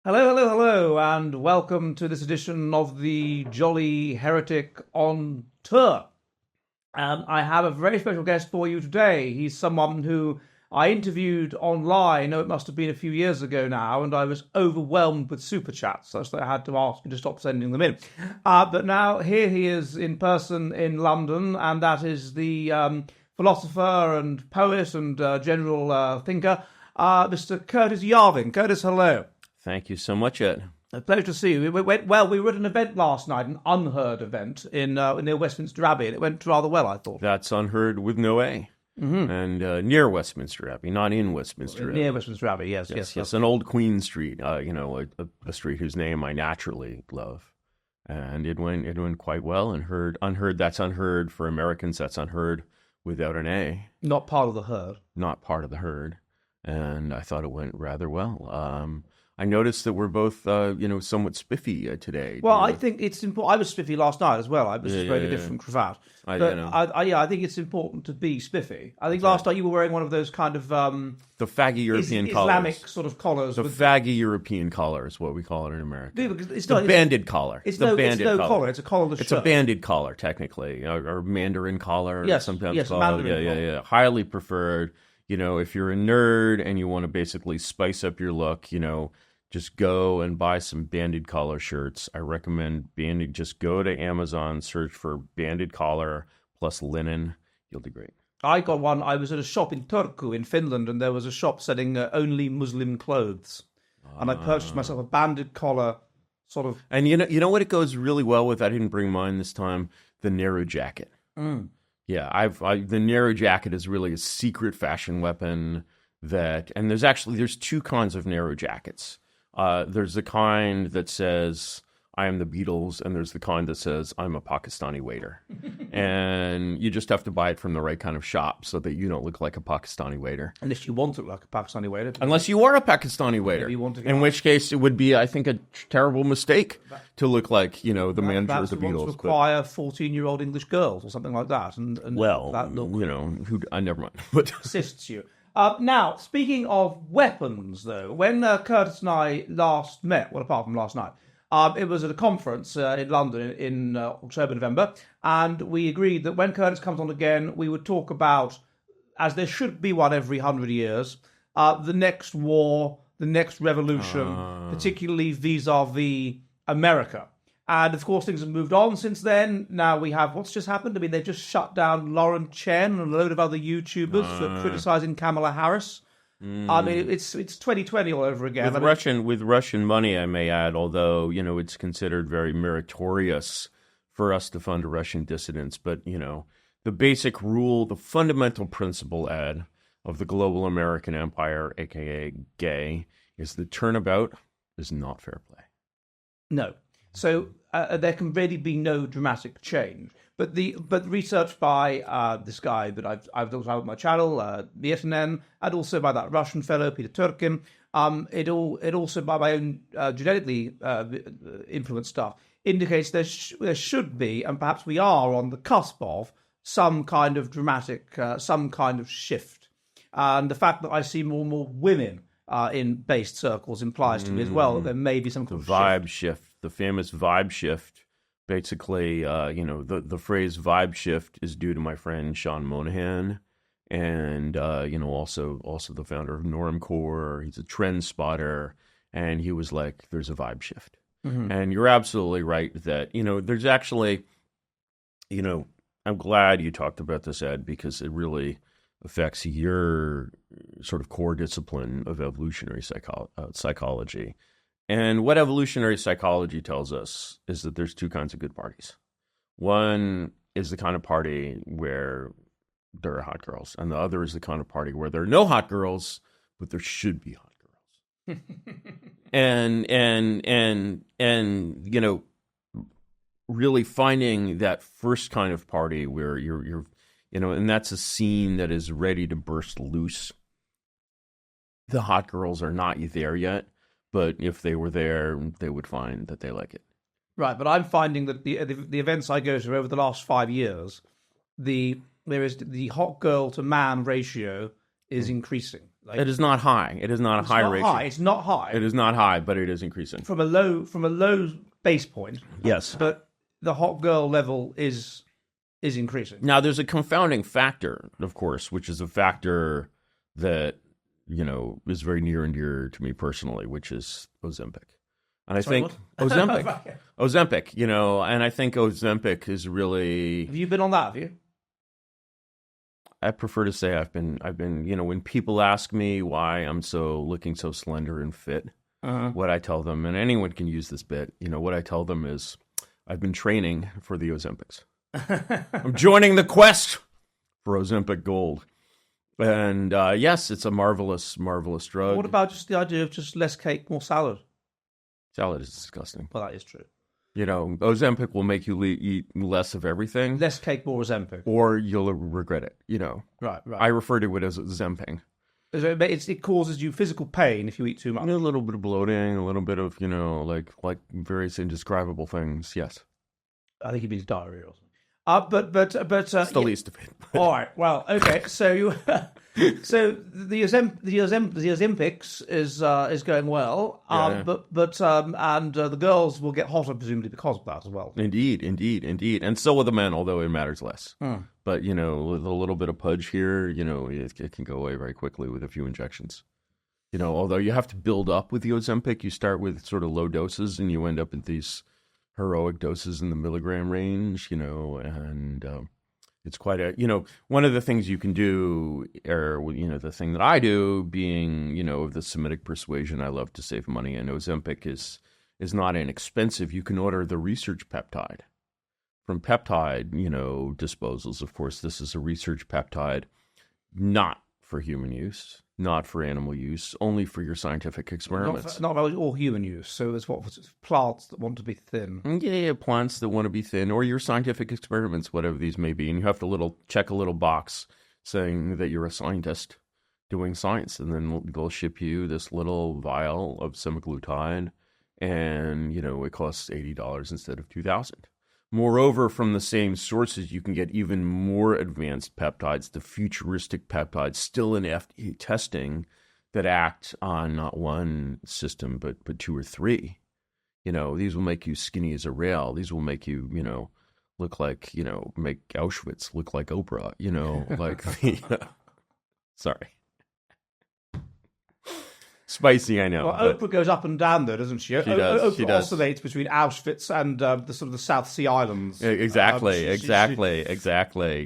Hello, hello, hello, and welcome to this edition of the Jolly Heretic on Tour. I have a very special guest for you today. He's someone who I interviewed online. Oh, it must have been a few years ago now, and I was overwhelmed with super chats, such that I had to ask you to stop sending them in. But now here he is in person in London, and that is the philosopher and poet and general thinker, Mr. Curtis Yarvin. Curtis, hello. Thank you so much, Ed. A pleasure to see you. We were at an event last night, an unheard event in near Westminster Abbey, and it went rather well, I thought. That's unheard with no A. Mm-hmm. And near Westminster Abbey, not in Westminster Abbey. Near Westminster Abbey, yes. An old Queen Street, a street whose name I naturally love. And it went quite well. And unheard, that's unheard for Americans, that's unheard without an A. Not part of the herd. Not part of the herd. And I thought it went rather well. I noticed that we're both, somewhat spiffy today. Well, I think it's important. I was spiffy last night as well. I was just wearing a different cravat. I think it's important to be spiffy. I think last night you were wearing one of those kind of the faggy European collars. Islamic sort of collars. The faggy European collar is what we call it in America. It's not banded collar. It's no collar. It's a collarless shirt. It's a banded collar, technically, or Mandarin collar. Yes, sometimes called. Mandarin collar. Yeah. Highly preferred. If you're a nerd and you want to basically spice up your look, just go and buy some banded collar shirts. I recommend banded. Just go to Amazon, search for banded collar plus linen. You'll do great. I got one. I was at a shop in Turku in Finland, and there was a shop selling only Muslim clothes. And I purchased myself a banded collar sort of... And you know what it goes really well with? I didn't bring mine this time. The narrow jacket. Mm. Yeah, the narrow jacket is really a secret fashion weapon and there's two kinds of narrow jackets. There's the kind that says, I am the Beatles, and there's the kind that says, I'm a Pakistani waiter. And you just have to buy it from the right kind of shop so that you don't look like a Pakistani waiter. Unless you want to look like a Pakistani waiter. Unless you are a Pakistani waiter. In which case, it would be, I think, a terrible mistake to look like, the manager of the Beatles. Perhaps require 14-year-old English girls or something like that. And that look, I never mind. But assists you. Now, speaking of weapons, though, when Curtis and I last met, well, apart from last night, it was at a conference in London in October, November, and we agreed that when Curtis comes on again, we would talk about, as there should be one every 100 years, the next war, the next revolution, particularly vis-a-vis America. And, of course, things have moved on since then. Now we have, what's just happened? I mean, they've just shut down Lauren Chen and a load of other YouTubers for criticising Kamala Harris. I mean, it's 2020 all over again. With Russian money, I may add, although, it's considered very meritorious for us to fund Russian dissidents. But, the basic rule, the fundamental principle, Ed, of the global American empire, a.k.a. gay, is that turnabout is not fair play. No. So there can really be no dramatic change. But research by this guy that I've talked about on my channel, BSNN, and also by that Russian fellow Peter Turkin, it also by my own genetically influenced stuff indicates there should be, and perhaps we are on the cusp of, some kind of dramatic, some kind of shift. And the fact that I see more and more women in based circles implies to me as well that there may be some kind of vibe shift. The famous vibe shift. Basically, the phrase vibe shift is due to my friend Sean Monahan, and also the founder of Normcore. He's a trend spotter, and he was like, "There's a vibe shift," and you're absolutely right that there's actually, I'm glad you talked about this, Ed, because it really affects your sort of core discipline of evolutionary psychology. And what evolutionary psychology tells us is that there's two kinds of good parties. One is the kind of party where there are hot girls, and the other is the kind of party where there are no hot girls, but there should be hot girls. and really finding that first kind of party where you're and that's a scene that is ready to burst loose. The hot girls are not there yet. But if they were there, they would find that they like it. Right, but I'm finding that the events I go to over the last 5 years, there is the hot girl to man ratio is increasing. Like, It is not high. It is not a high ratio. It's not high. It is not high, but it is increasing. From a low base point. Yes. But the hot girl level is increasing. Now, there's a confounding factor, of course, which is a factor that, is very near and dear to me personally, which is Ozempic. And I think Ozempic, and I think Ozempic is really. Have you been on that? Have you? I prefer to say I've been. When people ask me why I'm looking so slender and fit, what I tell them, and anyone can use this bit, what I tell them is, I've been training for the Ozempics. I'm joining the quest for Ozempic Gold. And yes, it's a marvelous, marvelous drug. What about just the idea of just less cake, more salad? Salad is disgusting. Well, that is true. Ozempic will make you eat less of everything. Less cake, more Ozempic. Or you'll regret it, Right. I refer to it as Zemping. It causes you physical pain if you eat too much. A little bit of bloating, a little bit of, like various indescribable things, yes. I think he means diarrhea or something. But it's the least of it. All right. Well, okay. So the Ozempics is going well. Yeah. But the girls will get hotter presumably because of that as well. Indeed, and so will the men, although it matters less. But with a little bit of pudge here, it can go away very quickly with a few injections. Although you have to build up with the Ozempic, you start with sort of low doses, and you end up at these heroic doses in the milligram range, and it's quite one of the things you can do, or, the thing that I do, being, of the Semitic persuasion, I love to save money, and Ozempic is not inexpensive. You can order the research peptide from peptide, disposals. Of course, this is a research peptide, not for human use, not for animal use, only for your scientific experiments. Not about all human use. So there's plants that want to be thin. Yeah, plants that want to be thin, or your scientific experiments, whatever these may be. And you have to check a little box saying that you're a scientist doing science. And then they'll ship you this little vial of semaglutide. And, it costs $80 instead of $2,000. Moreover, from the same sources, you can get even more advanced peptides, the futuristic peptides, still in FDA testing, that act on not one system, but two or three. These will make you skinny as a rail. These will make you, look like, make Auschwitz look like Oprah, like sorry. Spicy, I know. Well, Oprah goes up and down there, doesn't she? She does. Oprah oscillates between Auschwitz and the sort of the South Sea Islands. Exactly.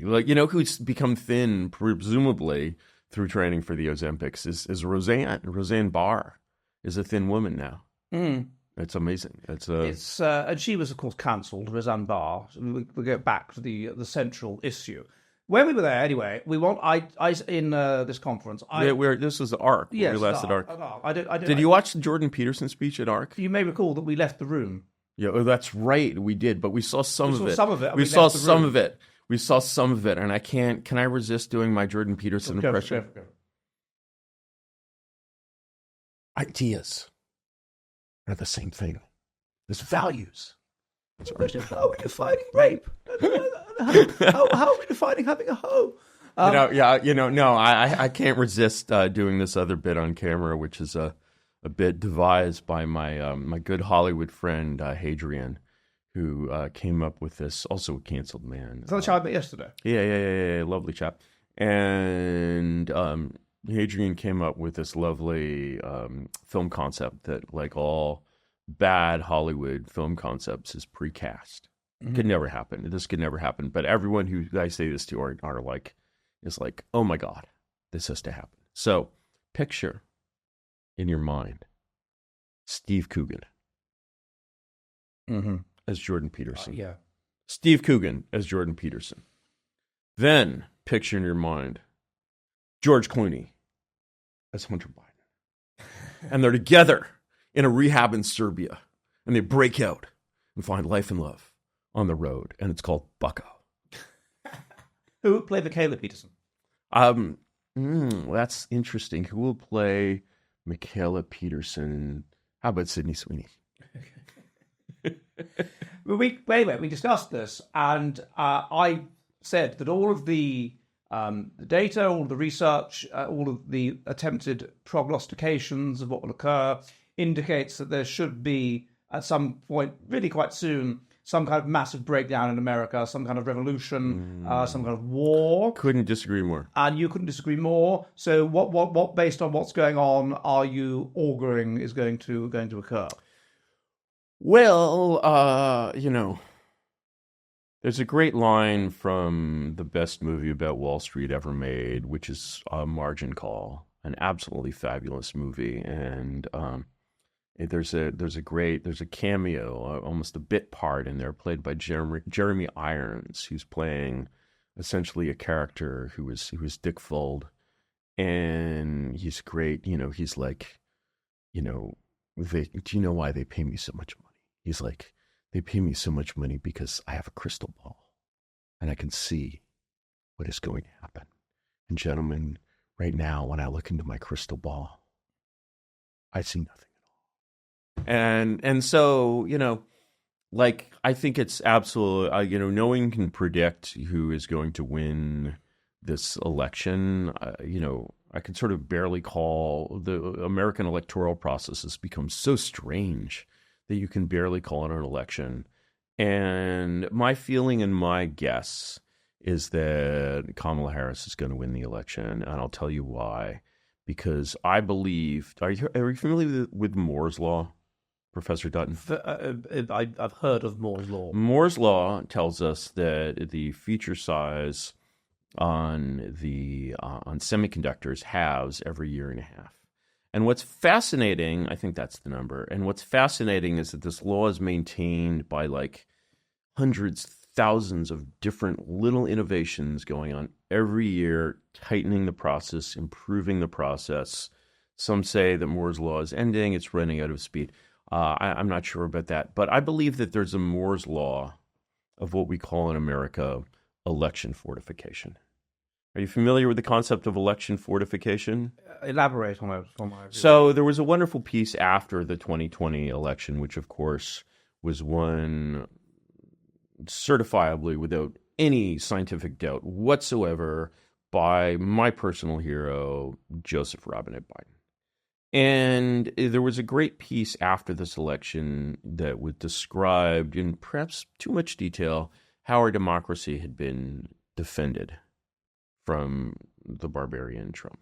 Like, who's become thin, presumably through training for the Ozempics, is Roseanne. Roseanne Barr is a thin woman now. It's amazing. And she was, of course, cancelled. Roseanne Barr. We go back to the central issue. When we were there, anyway, in this conference. This was ARC. Yes, we last at ARC. Did you watch the Jordan Peterson speech at ARC? You may recall that we left the room. Yeah, that's right. We did, but we saw some of it. We saw some of it. We saw some of it, and I can't. Can I resist doing my Jordan Peterson impression? Go. Ideas are the same thing as values. How are we defining rape? How are we defining having a hoe? No, I can't resist doing this other bit on camera, which is a bit devised by my my good Hollywood friend Hadrian, who came up with this. Also a canceled man. Is that the chap I met yesterday? Yeah, lovely chap. And Hadrian came up with this lovely film concept that, like all bad Hollywood film concepts, is precast. Mm-hmm. Could never happen. This could never happen. But everyone who I say this to are like, oh my God, this has to happen. So picture in your mind Steve Coogan as Jordan Peterson. Yeah. Steve Coogan as Jordan Peterson. Then picture in your mind George Clooney as Hunter Biden. And they're together in a rehab in Serbia. And they break out and find life and love on the road. And it's called Bucko. Who would play Michaela Peterson? That's interesting. Who will play Michaela Peterson? How about Sydney Sweeney? We discussed this, and I said that all of the The data, all the research, all of the attempted prognostications of what will occur indicates that there should be, at some point, really quite soon, some kind of massive breakdown in America, some kind of revolution, some kind of war. Couldn't disagree more. And you couldn't disagree more. So, what, based on what's going on, are you auguring is going to occur? Well, there's a great line from the best movie about Wall Street ever made, which is Margin Call, an absolutely fabulous movie. And there's a cameo, almost a bit part in there, played by Jeremy Irons, who's playing essentially a character who was Dick Fuld, and he's great. He's like, do you know why they pay me so much money? He's like, they pay me so much money because I have a crystal ball and I can see what is going to happen. And gentlemen, right now, when I look into my crystal ball, I see nothing at all. And so, I think it's absolutely, no one can predict who is going to win this election. I can sort of barely call the American electoral process has become so strange that you can barely call it an election. And my feeling and my guess is that Kamala Harris is going to win the election, and I'll tell you why. Because I believe, are you familiar with Moore's Law, Professor Dutton? I've heard of Moore's Law. Moore's Law tells us that the feature size on semiconductors halves every year and a half. And what's fascinating, I think that's the number, and what's fascinating is that this law is maintained by like hundreds, thousands of different little innovations going on every year, tightening the process, improving the process. Some say that Moore's Law is ending, it's running out of speed. I'm not sure about that, but I believe that there's a Moore's Law of what we call in America election fortification. Are you familiar with the concept of election fortification? Elaborate on it. So there was a wonderful piece after the 2020 election, which of course was won certifiably without any scientific doubt whatsoever by my personal hero, Joseph Robinette Biden. And there was a great piece after this election that was described in perhaps too much detail how our democracy had been defended from the barbarian Trump.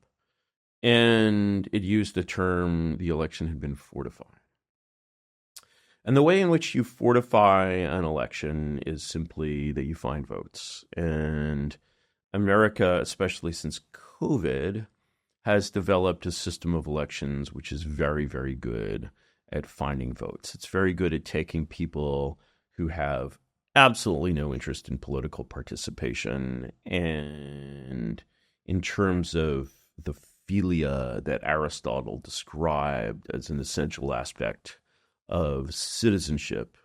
And it used the term the election had been fortified. And the way in which you fortify an election is simply that you find votes. And America, especially since COVID, has developed a system of elections which is very, very good at finding votes. It's very good at taking people who have absolutely no interest in political participation, and in terms of the philia that Aristotle described as an essential aspect of citizenship,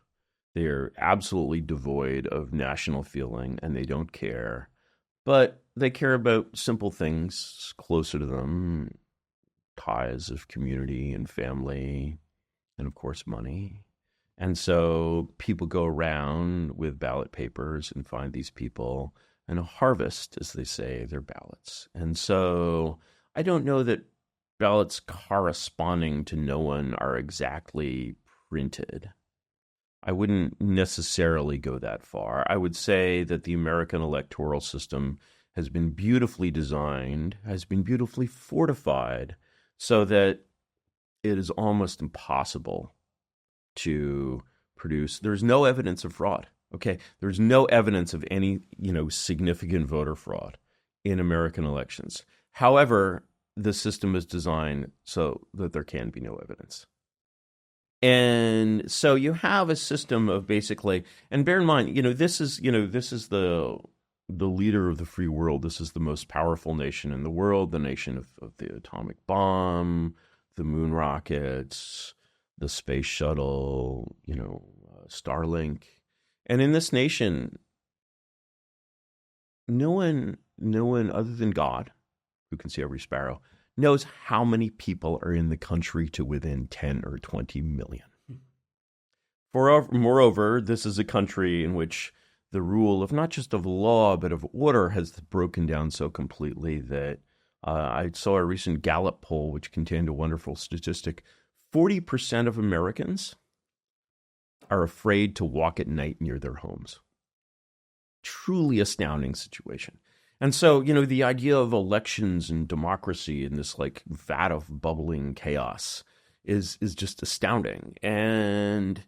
they're absolutely devoid of national feeling and they don't care, but they care about simple things closer to them, ties of community and family, and of course money. And so people go around with ballot papers and find these people and harvest, as they say, their ballots. And so I don't know that ballots corresponding to no one are exactly printed. I wouldn't necessarily go that far. I would say that the American electoral system has been beautifully designed, has been beautifully fortified, so that it is almost impossible to produce. There's no evidence of fraud. Okay, there's no evidence of any, significant voter fraud in American elections. However, the system is designed so that there can be no evidence. And so you have a system of basically, and bear in mind, this is the leader of the free world. This is the most powerful nation in the world, the nation of the atomic bomb, the moon rockets, the space shuttle, Starlink. And in this nation, no one other than God, who can see every sparrow, knows how many people are in the country to within 10 or 20 million. Moreover, this is a country in which the rule of not just of law, but of order has broken down so completely that I saw a recent Gallup poll, which contained a wonderful statistic. 40% of Americans are afraid to walk at night near their homes. Truly astounding situation. And so, the idea of elections and democracy in this like vat of bubbling chaos is just astounding. And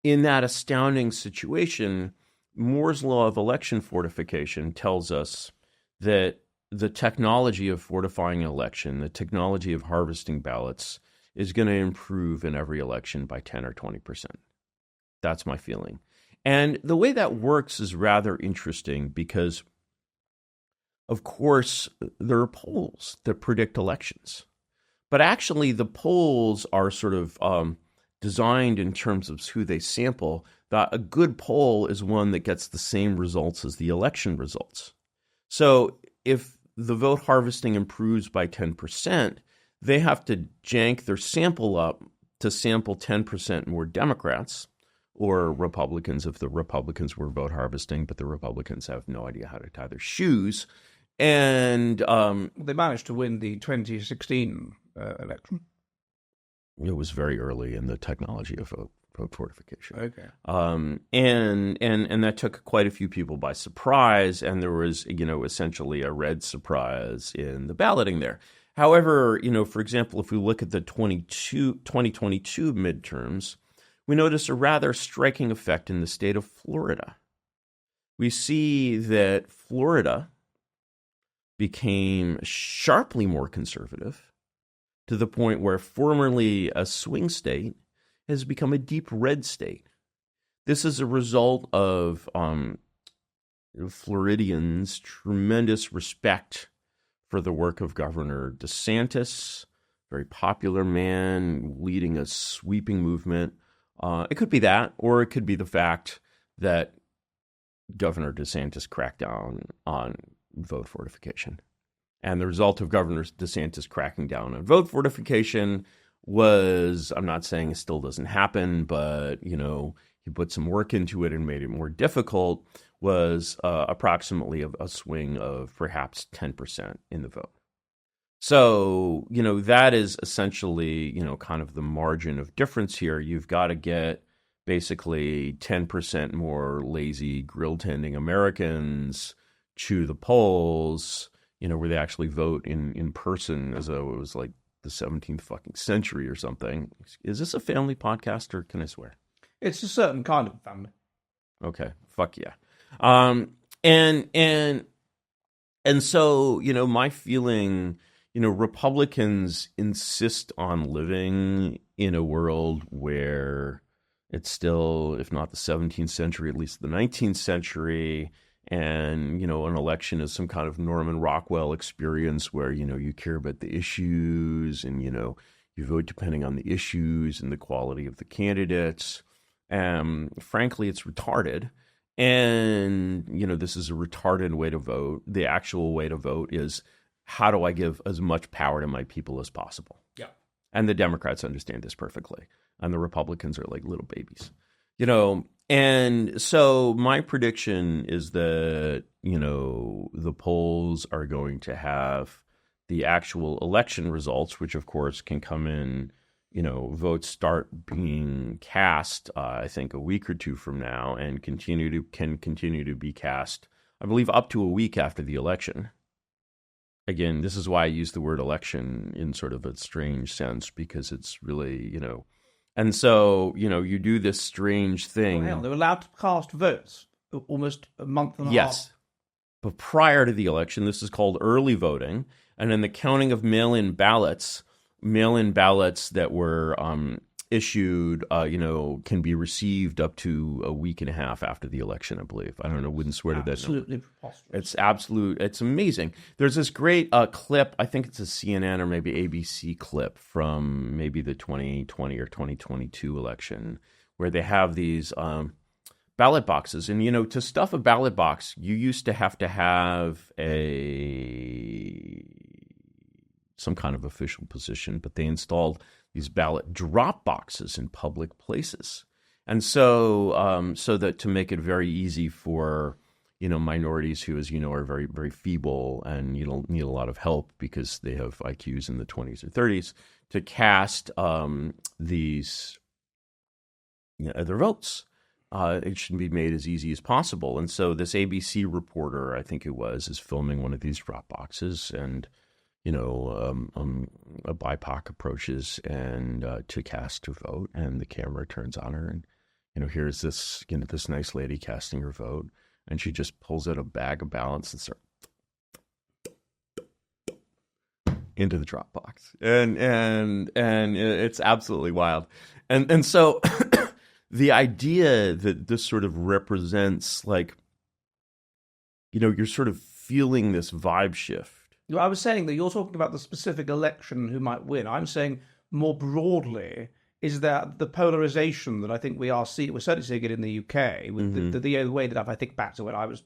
in that astounding situation, Moore's law of election fortification tells us that the technology of fortifying an election, the technology of harvesting ballots, is going to improve in every election by 10 or 20%. That's my feeling. And the way that works is rather interesting because, of course, there are polls that predict elections. But actually, the polls are sort of designed in terms of who they sample. That a good poll is one that gets the same results as the election results. So if the vote harvesting improves by 10%, they have to jank their sample up to sample 10% more Democrats or Republicans if the Republicans were vote harvesting, but the Republicans have no idea how to tie their shoes. And they managed to win the 2016 election. It was very early in the technology of vote fortification. Okay. And that took quite a few people by surprise, and there was, essentially a red surprise in the balloting there. However, for example, if we look at the 2022 midterms, we notice a rather striking effect in the state of Florida. We see that Florida became sharply more conservative to the point where formerly a swing state has become a deep red state. This is a result of Floridians' tremendous respect for the work of Governor DeSantis, very popular man leading a sweeping movement. It could be that, or it could be the fact that Governor DeSantis cracked down on vote fortification. And the result of Governor DeSantis cracking down on vote fortification was, I'm not saying it still doesn't happen, but, he put some work into it and made it more difficult, was approximately a swing of perhaps 10% in the vote. So, that is essentially, kind of the margin of difference here. You've got to get basically 10% more lazy grill-tending Americans to the polls, where they actually vote in person as though it was like the 17th fucking century or something. Is this a family podcast or can I swear? It's a certain kind of family. Okay, fuck yeah. And so, my feeling, Republicans insist on living in a world where it's still, if not the 17th century, at least the 19th century. And, an election is some kind of Norman Rockwell experience where, you care about the issues and, you vote depending on the issues and the quality of the candidates. Frankly, it's retarded. And, this is a retarded way to vote. The actual way to vote is, how do I give as much power to my people as possible? Yeah. And the Democrats understand this perfectly. And the Republicans are like little babies, And so my prediction is that, the polls are going to have the actual election results, which of course can come in, votes start being cast, I think a week or two from now and can continue to be cast, I believe, up to a week after the election. Again, this is why I use the word election in sort of a strange sense, because it's really, and so, you do this strange thing. Well, they're allowed to cast votes almost a month and a half. Yes. But prior to the election, this is called early voting. And in the counting of mail-in ballots that were issued, can be received up to a week and a half after the election, I believe. I don't know, wouldn't swear to that number. Absolutely preposterous. It's amazing. There's this great clip, I think it's a CNN or maybe ABC clip from maybe the 2020 or 2022 election, where they have these ballot boxes. And, to stuff a ballot box, you used to have some kind of official position, but they installed these ballot drop boxes in public places. And so that to make it very easy for minorities who, as you know, are very, very feeble and need a lot of help because they have IQs in the 20s or 30s to cast these their votes. It should be made as easy as possible. And so this ABC reporter, I think it was, is filming one of these drop boxes, and a BIPOC approaches and to cast her vote, and the camera turns on her, and here's this this nice lady casting her vote, and she just pulls out a bag of ballots and starts into the drop box, and it's absolutely wild, and so the idea that this sort of represents, like, you're sort of feeling this vibe shift. I was saying that you're talking about the specific election who might win. I'm saying more broadly is that the polarization that I think we're certainly seeing it in the UK with the way that I think back to when I was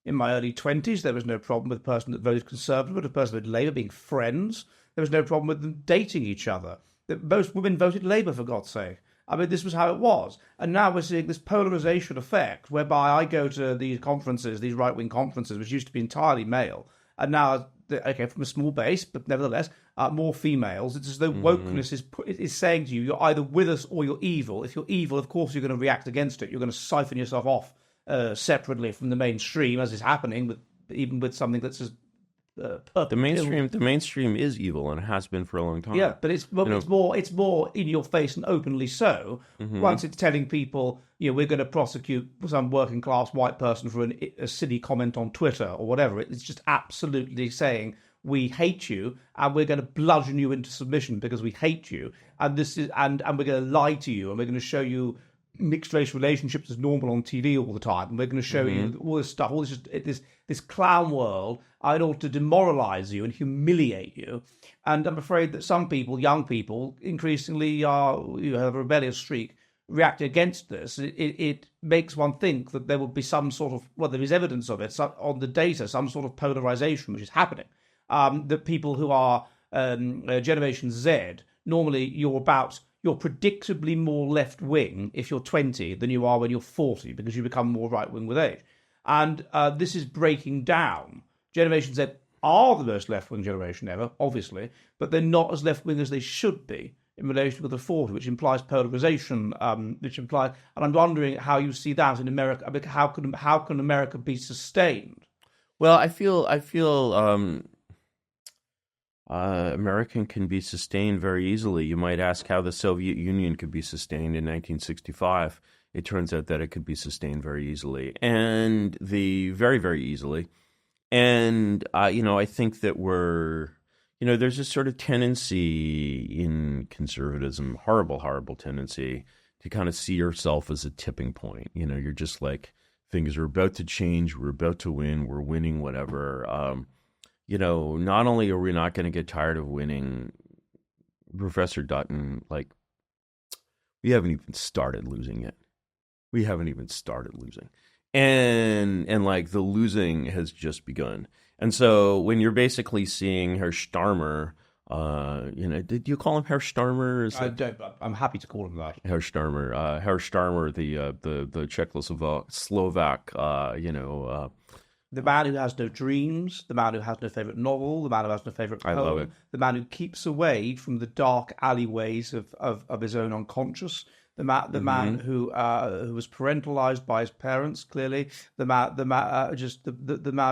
in my early 20s, there was no problem with a person that voted Conservative and a person that voted Labour being friends. There was no problem with them dating each other. Most women voted Labour, for God's sake. I mean, this was how it was. And now we're seeing this polarization effect whereby I go to these conferences, these right-wing conferences, which used to be entirely male, and now, okay, from a small base, but nevertheless, more females. It's as though wokeness is saying to you, you're either with us or you're evil. If you're evil, of course, you're going to react against it. You're going to siphon yourself off separately from the mainstream, as is happening, even with something that's as the mainstream is evil, and it has been for a long time. Yeah, but it's more in your face and openly so. Once it's telling people, we're going to prosecute some working class white person for a silly comment on Twitter or whatever. It's just absolutely saying, we hate you, and we're going to bludgeon you into submission because we hate you, and we're going to lie to you, and we're going to show you mixed race relationships as normal on TV all the time, and we're going to show you all this stuff, all this clown world, in order to demoralize you and humiliate you. And I'm afraid that some people, young people, increasingly have a rebellious streak, reacting against this. It makes one think that there will be some sort of, there is evidence of it on the data, some sort of polarization which is happening. That people who are Generation Z, normally you're predictably more left-wing if you're 20 than you are when you're 40, because you become more right-wing with age. And this is breaking down. Generation Z are the most left-wing generation ever, obviously, but they're not as left-wing as they should be in relation to the 40, which implies polarization, and I'm wondering how you see that in America. I mean, how can America be sustained? Well, I feel American can be sustained very easily. You might ask how the Soviet Union could be sustained in 1965. It turns out that it could be sustained very easily, and very, very easily. And I think that there's a sort of tendency in conservatism, horrible tendency, to kind of see yourself as a tipping point. You're just like, things are about to change, we're about to win, we're winning, whatever. Not only are we not going to get tired of winning, Professor Dutton, we haven't even started losing yet. We haven't even started losing. And the losing has just begun. And so when you're basically seeing Herr Starmer, did you call him Herr Starmer? I don't, but I'm happy to call him that. Herr Starmer, the Czechoslovak, the man who has no dreams, the man who has no favourite novel, the man who has no favourite poem, I love it. The man who keeps away from the dark alleyways of his own unconscious, the man who was parentalized by his parents, clearly, the man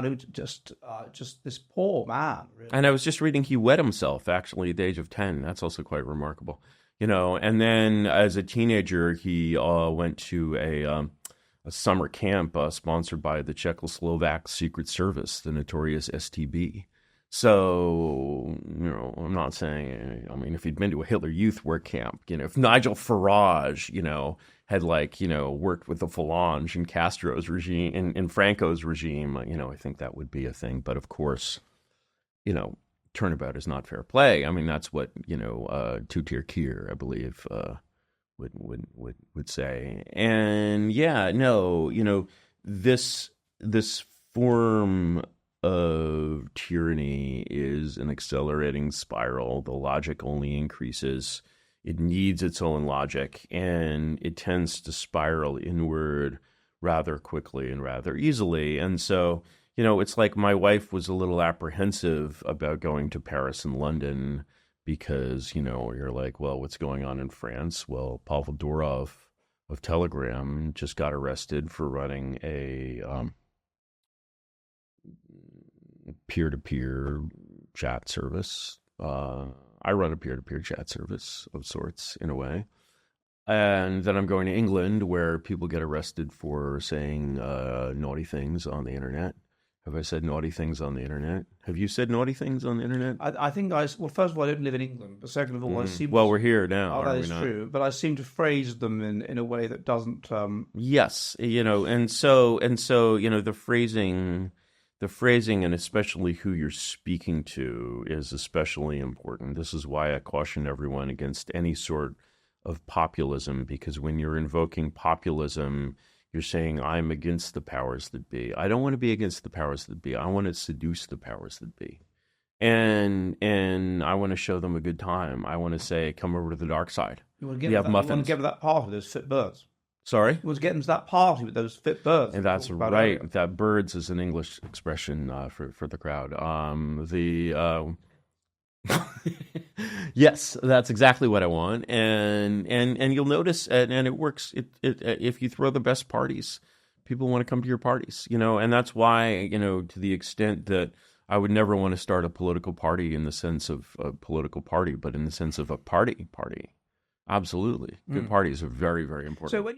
who just this poor man, really. And I was just reading he wet himself, actually, at the age of 10. That's also quite remarkable. And then as a teenager, he went to a summer camp sponsored by the Czechoslovak Secret Service, the notorious STB. So, I'm not saying, if he'd been to a Hitler Youth work camp, if Nigel Farage, had worked with the Falange in Castro's regime, in Franco's regime, I think that would be a thing. But of course, turnabout is not fair play. That's what, Two-Tier Kier, I believe, would say. And yeah, no, this form of tyranny is an accelerating spiral. The logic only increases. It needs its own logic, and it tends to spiral inward rather quickly and rather easily. And so, it's like my wife was a little apprehensive about going to Paris and London because, you're like, well, what's going on in France? Well, Pavel Durov of Telegram just got arrested for running a peer-to-peer chat service. I run a peer-to-peer chat service of sorts, in a way. And then I'm going to England, where people get arrested for saying naughty things on the internet. Have I said naughty things on the internet? Have you said naughty things on the internet? I think well, first of all, I don't live in England, but second of all, I seem Well, we're here now, that are we is not? true, but I seem to phrase them in a way that doesn't... Yes, and so the phrasing and especially who you're speaking to is especially important. This is why I caution everyone against any sort of populism, because when you're invoking populism, you're saying, I'm against the powers that be. I don't want to be against the powers that be. I want to seduce the powers that be. And I want to show them a good time. I want to say, come over to the dark side. You want to We have muffins. You want to get to that party with those fit birds. Sorry? You want to get into that party with those fit birds. And that's right. That birds is an English expression for the crowd. Yes, that's exactly what I want, and you'll notice, and it works. If you throw the best parties, people want to come to your parties, and that's why, to the extent that I would never want to start a political party in the sense of a political party, but in the sense of a party. Absolutely, good parties are very, very important. So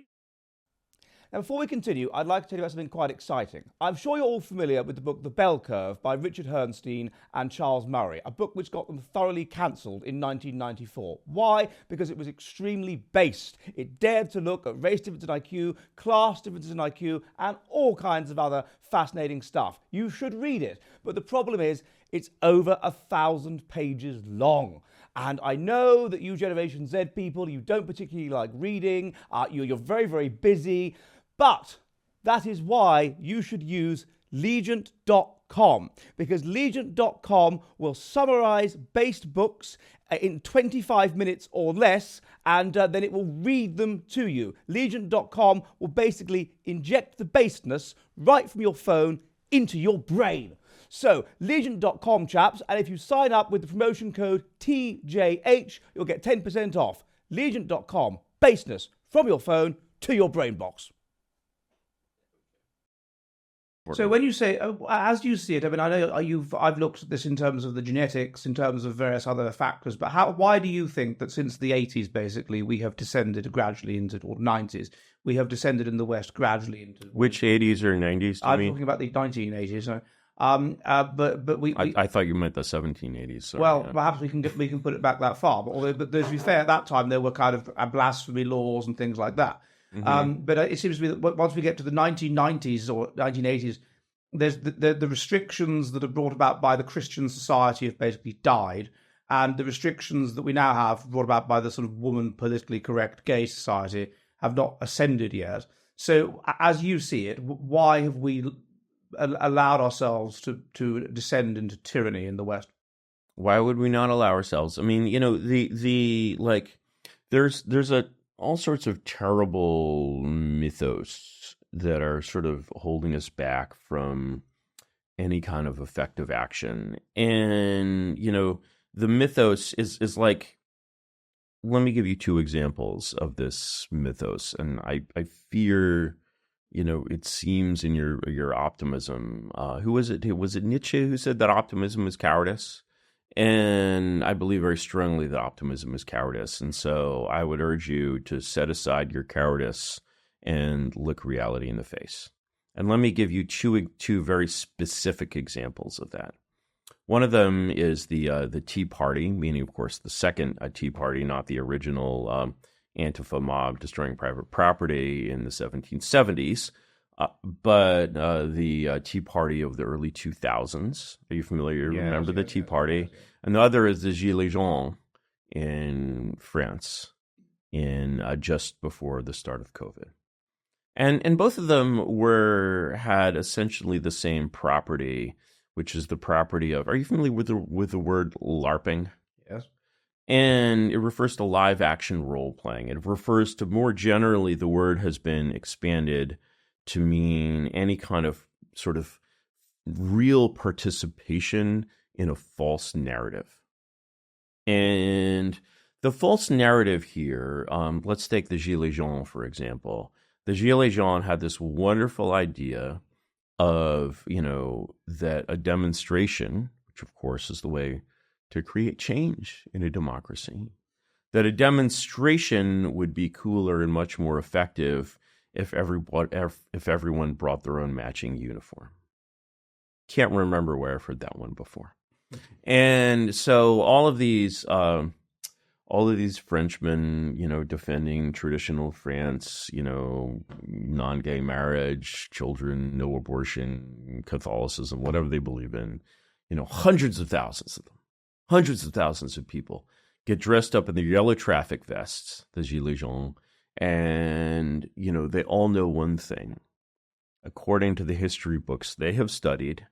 now, before we continue, I'd like to tell you about something quite exciting. I'm sure you're all familiar with the book The Bell Curve by Richard Herrnstein and Charles Murray, a book which got them thoroughly cancelled in 1994. Why? Because it was extremely based. It dared to look at race differences in IQ, class differences in IQ, and all kinds of other fascinating stuff. You should read it. But the problem is, it's over 1,000 pages long. And I know that you Generation Z people, you don't particularly like reading, you're very, very busy. But that is why you should use Legent.com, because Legent.com will summarize based books in 25 minutes or less, and then it will read them to you. Legent.com will basically inject the basedness right from your phone into your brain. So, Legent.com, chaps, and if you sign up with the promotion code TJH, you'll get 10% off. Legent.com, baseness from your phone to your brain box. So when you say, as you see it, I mean, I know I've looked at this in terms of the genetics, in terms of various other factors, but why do you think that since the 80s, basically, we have descended gradually into, or 90s, we have descended in the West gradually into... Which 80s or 90s to I'm me? talking about the 1980s, so... but we I thought you meant the 1780s. Sorry, well, perhaps we can put it back that far. But to be fair, at that time there were kind of blasphemy laws and things like that. Mm-hmm. But it seems to me that once we get to the 1990s or 1980s, there's the restrictions that are brought about by the Christian society have basically died, and the restrictions that we now have brought about by the sort of woman politically correct gay society have not ascended yet. So, as you see it, why have we allowed ourselves to descend into tyranny in the West? Why would we not allow ourselves? I mean, there's all sorts of terrible mythos that are sort of holding us back from any kind of effective action. And, the mythos is like, let me give you two examples of this mythos. And I fear, it seems in your optimism. Who was it? Was it Nietzsche who said that optimism is cowardice? And I believe very strongly that optimism is cowardice. And so I would urge you to set aside your cowardice and look reality in the face. And let me give you two very specific examples of that. One of them is the Tea Party, meaning, of course, the second Tea Party, not the original Antifa mob destroying private property in the 1770s, but the Tea Party of the early 2000s. Are you familiar? Yes, remember the Tea Party? Yes. And the other is the Gilets jaunes in France in just before the start of COVID. And both of them had essentially the same property, which is the property of... Are you familiar with the word LARPing? Yes. And it refers to live action role playing. It refers to, more generally, the word has been expanded to mean any kind of sort of real participation in a false narrative. And the false narrative here, let's take the Gilets jaunes, for example. The Gilets jaunes had this wonderful idea of, that a demonstration, which of course is the way to create change in a democracy, that a demonstration would be cooler and much more effective if everyone brought their own matching uniform. Can't remember where I've heard that one before. And so all of these Frenchmen, defending traditional France, non-gay marriage, children, no abortion, Catholicism, whatever they believe in, hundreds of thousands of them, hundreds of thousands of people get dressed up in their yellow traffic vests, the Gilets jaunes, and, they all know one thing. According to the history books they have studied,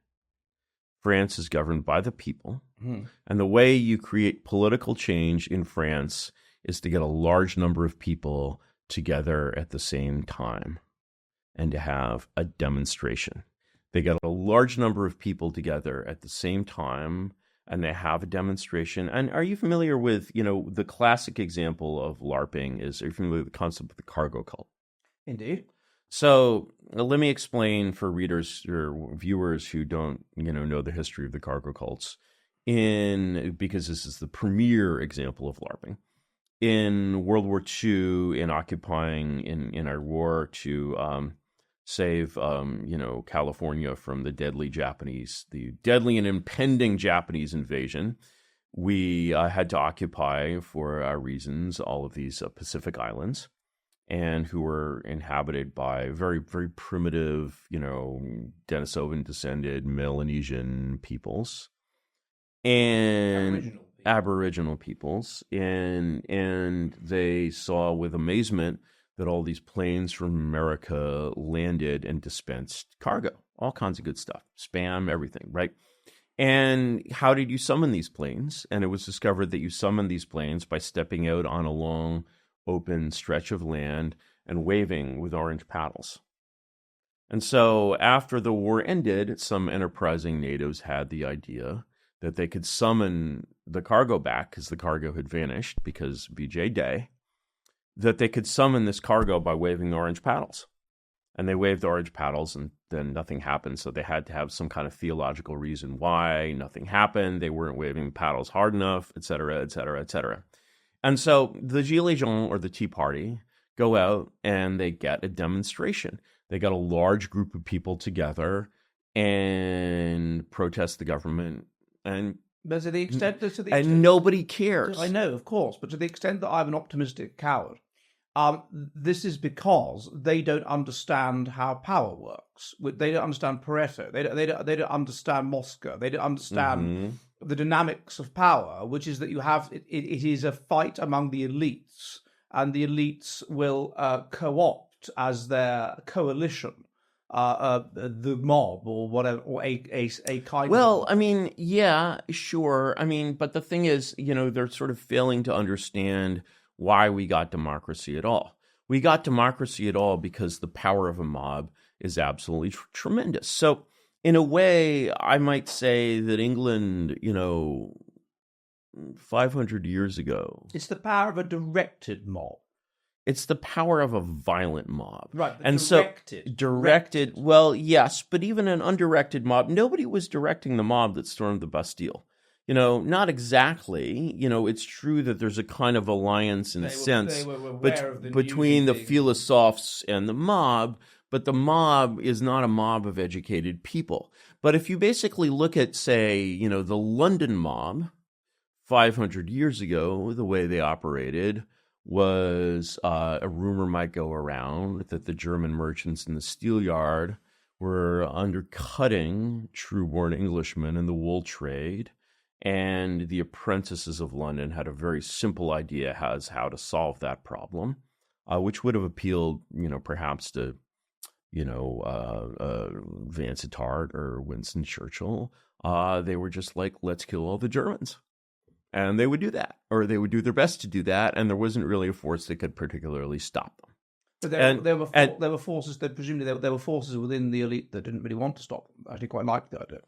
France is governed by the people. Mm-hmm. And the way you create political change in France is to get a large number of people together at the same time and to have a demonstration. They get a large number of people together at the same time and they have a demonstration. And are you familiar with, the classic example of LARPing are you familiar with the concept of the cargo cult? Indeed. So let me explain for readers or viewers who don't, know the history of the cargo cults, because this is the premier example of LARPing. In World War II, in occupying in our war to save, California from the deadly and impending Japanese invasion, we had to occupy, for our reasons, all of these Pacific islands, and who were inhabited by very, very primitive, Denisovan descended Melanesian peoples and Aboriginal peoples. And they saw with amazement that all these planes from America landed and dispensed cargo, all kinds of good stuff, spam, everything, right? And how did you summon these planes? And it was discovered that you summon these planes by stepping out on a long, open stretch of land and waving with orange paddles. And so after the war ended, some enterprising natives had the idea that they could summon the cargo back, because the cargo had vanished because VJ Day, that they could summon this cargo by waving the orange paddles. And they waved the orange paddles and then nothing happened. So they had to have some kind of theological reason why nothing happened. They weren't waving the paddles hard enough, et cetera, et cetera, et cetera. And so the Gilets jaunes, or the Tea Party, go out and they get a demonstration. They got a large group of people together and protest the government. And to the extent, and nobody cares. I know, of course, but to the extent that I'm an optimistic coward, this is because they don't understand how power works. They don't understand Pareto. They don't understand Moscow. They don't understand the dynamics of power, which is that you have it is a fight among the elites, and the elites will co-opt as their coalition the mob or whatever, or a kind. Well, I mean, yeah, sure. I mean, but the thing is, they're sort of failing to understand why we got democracy at all. We got democracy at all because the power of a mob is absolutely tremendous. So in a way, I might say that England, 500 years ago, it's the power of a directed mob. It's the power of a violent mob. Right, and directed. Well, yes, but even an undirected mob, nobody was directing the mob that stormed the Bastille. Not exactly. It's true that there's a kind of alliance in a sense between the philosophes and the mob, but the mob is not a mob of educated people. But if you basically look at, say, the London mob 500 years ago, the way they operated was a rumor might go around that the German merchants in the steel yard were undercutting true-born Englishmen in the wool trade. And the apprentices of London had a very simple idea as how to solve that problem, which would have appealed, perhaps to, Vansittart or Winston Churchill. They were just like, let's kill all the Germans. And they would do that, or they would do their best to do that, and there wasn't really a force that could particularly stop them. But there were forces that presumably there were forces within the elite that didn't really want to stop them. I actually quite liked that idea.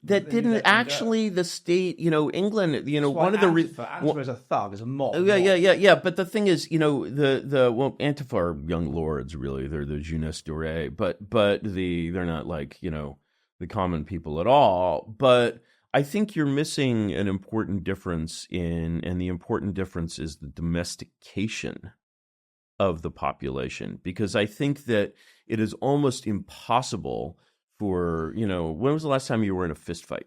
That didn't actually the state, England, one of the Antifa is a thug, is a mob. Yeah. But the thing is, Antifa are young lords, really. They're the jeunesse dorée, but they're not like the common people at all. But I think you're missing an important difference and the important difference is the domestication of the population, because I think that it is almost impossible for, when was the last time you were in a fist fight?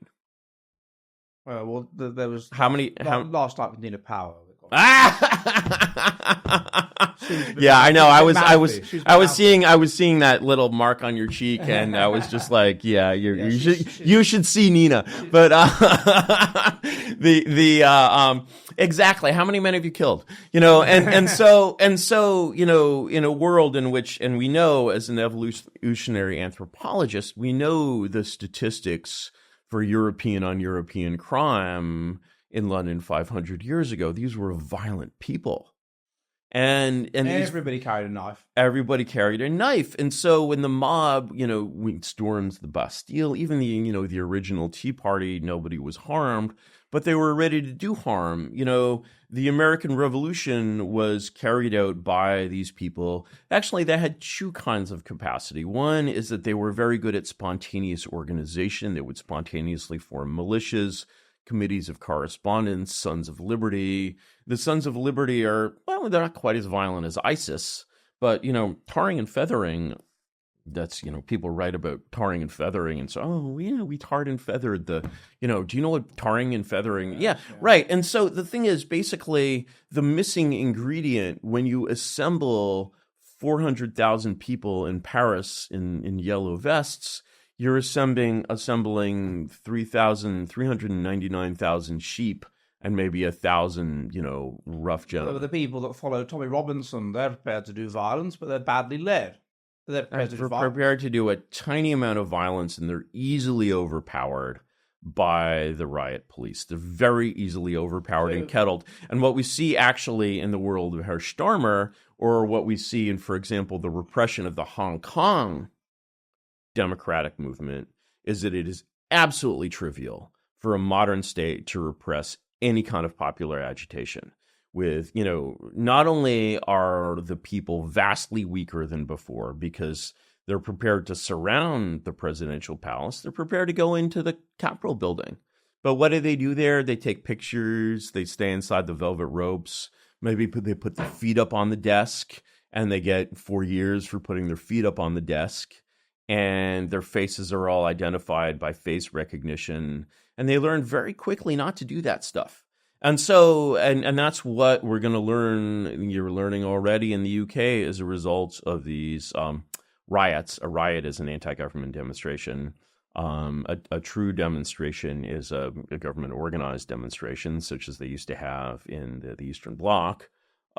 Well, there was last night with Nina Power. Yeah, I know. I was seeing that little mark on your cheek, and I was just like, yeah, you should see Nina. But exactly, how many men have you killed? And so in a world in which, and we know as an evolutionary anthropologist, we know the statistics for European on European crime in London 500 years ago. These were violent people. And everybody carried a knife. Everybody carried a knife. And so when the mob, storms the Bastille, even the original Tea Party, nobody was harmed, but they were ready to do harm. The American Revolution was carried out by these people. Actually, they had two kinds of capacity. One is that they were very good at spontaneous organization. They would spontaneously form militias, committees of correspondence, Sons of Liberty. The Sons of Liberty are, well, they're not quite as violent as ISIS, but, tarring and feathering, that's, people write about tarring and feathering and so, we tarred and feathered do you know what tarring and feathering? Yeah, right. And so the thing is, basically, the missing ingredient when you assemble 400,000 people in Paris in yellow vests, you're assembling 399,000 sheep and maybe 1,000, rough gentlemen. The people that follow Tommy Robinson, they're prepared to do violence, but they're badly led. They're prepared to do a tiny amount of violence, and they're easily overpowered by the riot police. They're very easily overpowered and kettled. And what we see actually in the world of Herr Starmer, or what we see in, for example, the repression of the Hong Kong democratic movement, is that it is absolutely trivial for a modern state to repress any kind of popular agitation. With, not only are the people vastly weaker than before because they're prepared to surround the presidential palace, they're prepared to go into the Capitol building. But what do they do there? They take pictures, they stay inside the velvet ropes, maybe they put their feet up on the desk, and they get 4 years for putting their feet up on the desk. And their faces are all identified by face recognition. And they learn very quickly not to do that stuff. And so, and that's what we're going to learn. You're learning already in the UK as a result of these riots. A riot is an anti-government demonstration. A true demonstration is a government organized demonstration, such as they used to have in the Eastern Bloc.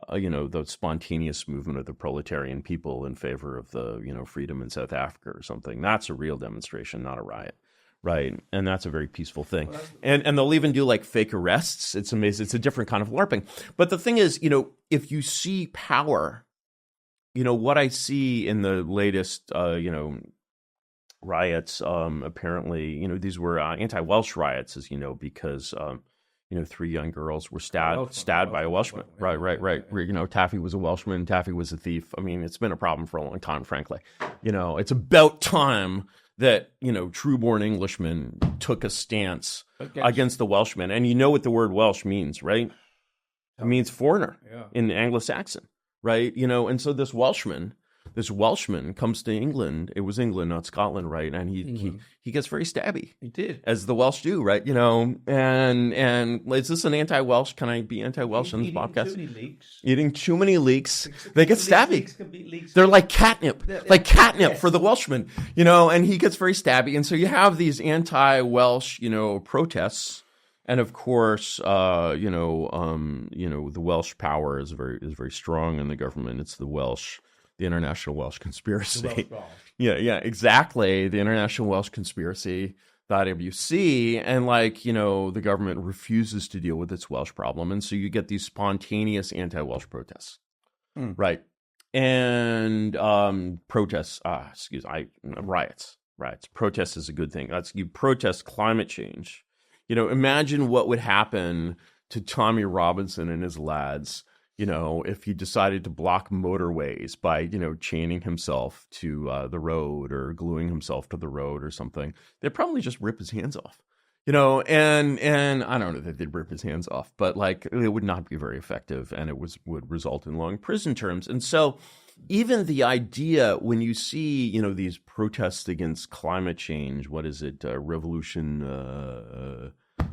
The spontaneous movement of the proletarian people in favor of the, freedom in South Africa or something. That's a real demonstration, not a riot. Right. And that's a very peaceful thing. And they'll even do like fake arrests. It's amazing. It's a different kind of LARPing. But the thing is, if you see power, what I see in the latest, riots, apparently, these were anti-Welsh riots, as you know, because 3 young girls were stabbed by a Welshman. Right. Taffy was a Welshman. Taffy was a thief. I mean, it's been a problem for a long time, frankly. It's about time that, true-born Englishmen took a stance against the Welshmen. And you know what the word Welsh means, right? It means foreigner in Anglo-Saxon, right? And so this Welshman comes to England. It was England, not Scotland, right? And he gets very stabby. He did, as the Welsh do, right? And is this an anti-Welsh? Can I be anti-Welsh in this podcast? Eating too many leeks. They get stabby. They're like catnip, for the Welshmen, And he gets very stabby, and so you have these anti-Welsh, protests. And of course, the Welsh power is very strong in the government. It's the International Welsh Conspiracy. Yeah, exactly. The International Welsh Conspiracy. the IWC, and the government refuses to deal with its Welsh problem, and so you get these spontaneous anti-Welsh protests, right? And protests, riots. Protest is a good thing. You protest climate change. Imagine what would happen to Tommy Robinson and his lads, if he decided to block motorways by, chaining himself to the road or gluing himself to the road or something. They'd probably just rip his hands off, and I don't know that they'd rip his hands off, but it would not be very effective, and it would result in long prison terms. And so even the idea, when you see, these protests against climate change, what is it, revolution,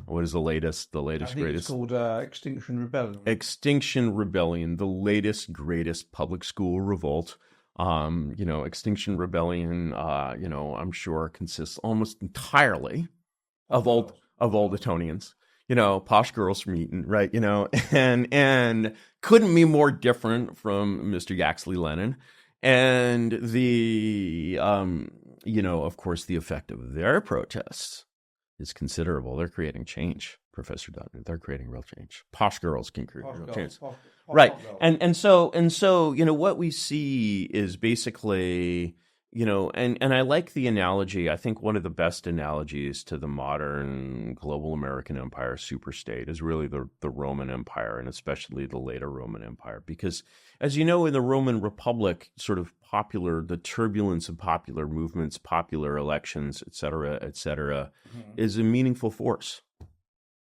what is the latest, I think greatest? It's called Extinction Rebellion. Extinction Rebellion, the latest, greatest public school revolt. Extinction Rebellion, I'm sure consists almost entirely of old Etonians, posh girls from Eton, right? And couldn't be more different from Mr. Yaxley Lennon. And the, of course, the effect of their protests is considerable. They're creating change, Professor Dutton. They're creating real change. Posh girls can create real change. Right. And so, what we see is basically, and I like the analogy. I think one of the best analogies to the modern global American empire superstate is really the Roman Empire, and especially the later Roman Empire. Because, as you know, in the Roman Republic, the turbulence of popular movements, popular elections, et cetera, is a meaningful force.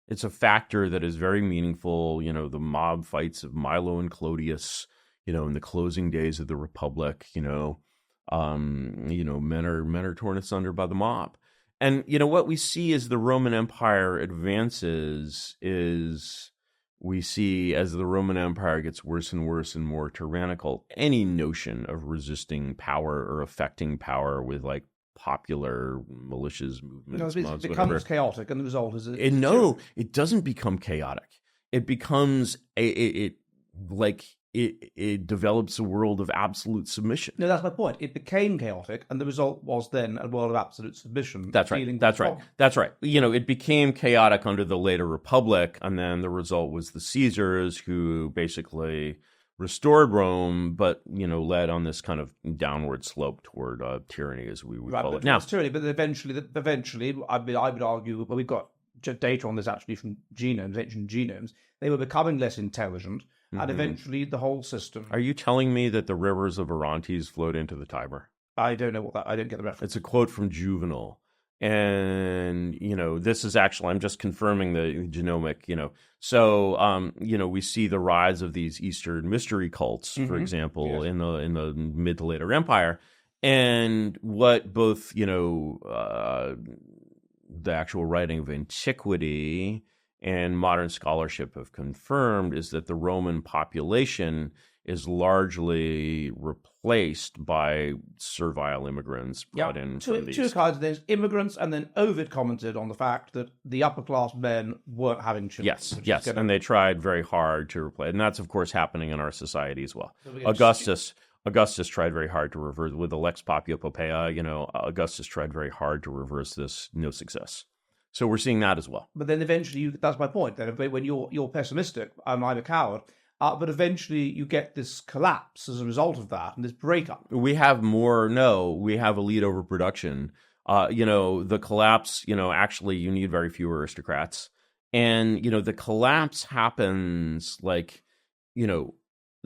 It's a factor that is very meaningful. The mob fights of Milo and Clodius, in the closing days of the Republic, men are torn asunder by the mob. And, what we see as the Roman Empire advances is we see, as the Roman Empire gets worse and worse and more tyrannical, any notion of resisting power or affecting power with popular militias, movements, it becomes chaotic, and the result is it doesn't become chaotic. It becomes it develops a world of absolute submission. No, that's my point. It became chaotic, and the result was then a world of absolute submission. That's right. It became chaotic under the later Republic, and then the result was the Caesars, who basically restored Rome, but led on this kind of downward slope toward tyranny, as we would call it now. It's tyranny, but eventually, I would argue. Well, we've got data on this actually from ancient genomes. They were becoming less intelligent. And eventually the whole system... Are you telling me that the rivers of Orontes flowed into the Tiber? I don't know I don't get the reference. It's a quote from Juvenal. And, this is actually, I'm just confirming the genomic, So, we see the rise of these Eastern mystery cults, for example, in the mid to later empire. And what both, the actual writing of antiquity and modern scholarship have confirmed is that the Roman population is largely replaced by servile immigrants brought in from these. Two kinds of things: immigrants, and then Ovid commented on the fact that the upper class men weren't having children. Yes, and they tried very hard to replace, and that's of course happening in our society as well. Augustus tried very hard to reverse with the Lex Populi Poppaea. Augustus tried very hard to reverse this, no success. So we're seeing that as well. But then eventually, that's my point. Then when you're pessimistic, I'm a coward. But eventually, you get this collapse as a result of that, and this breakup. We have elite overproduction. The collapse. Actually, you need very few aristocrats, and the collapse happens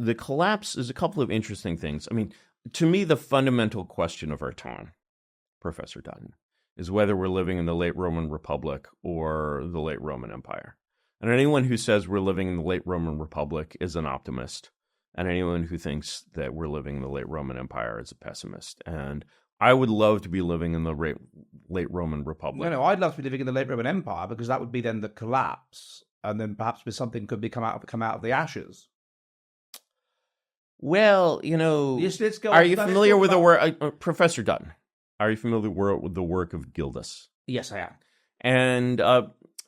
the collapse is a couple of interesting things. I mean, to me, the fundamental question of our time, Professor Dutton, is whether we're living in the late Roman Republic or the late Roman Empire. And anyone who says we're living in the late Roman Republic is an optimist. And anyone who thinks that we're living in the late Roman Empire is a pessimist. And I would love to be living in the late Roman Republic. No, I'd love to be living in the late Roman Empire, because that would be then the collapse. And then perhaps something could come out of the ashes. Well, are you familiar with the work, Professor Dutton? Are you familiar with the work of Gildas? Yes, I am. And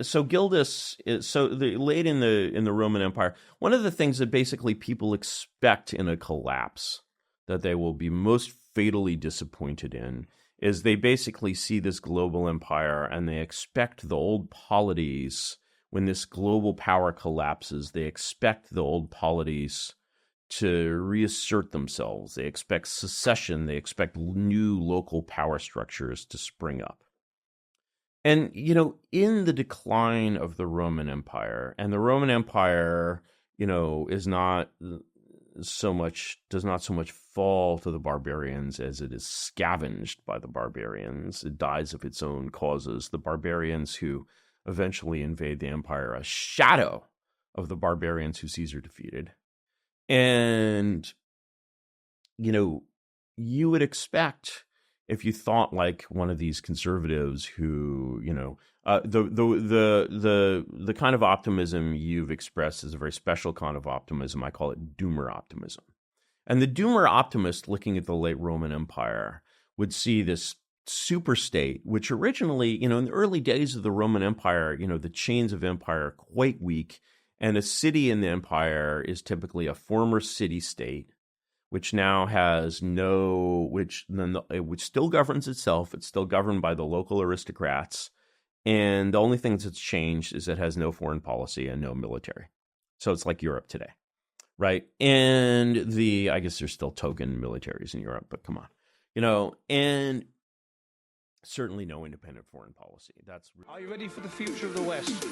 so Gildas is late in the Roman Empire. One of the things that basically people expect in a collapse that they will be most fatally disappointed in is they basically see this global empire and they expect the old polities, when this global power collapses, they expect the old polities to reassert themselves. They expect secession. They expect new local power structures to spring up. And, in the decline of the Roman Empire, and the Roman Empire, is not does not so much fall to the barbarians as it is scavenged by the barbarians. It dies of its own causes. The barbarians who eventually invade the empire, a shadow of the barbarians who Caesar defeated. And, you would expect, if you thought like one of these conservatives who, the kind of optimism you've expressed is a very special kind of optimism. I call it doomer optimism. And the doomer optimist looking at the late Roman Empire would see this super state, which originally, in the early days of the Roman Empire, the chains of empire are quite weak. And a city in the empire is typically a former city-state, which now has which still governs itself. It's still governed by the local aristocrats. And the only thing that's changed is it has no foreign policy and no military. So it's like Europe today, right? And I guess there's still token militaries in Europe, but come on, and certainly no independent foreign policy. Are you ready for the future of the West?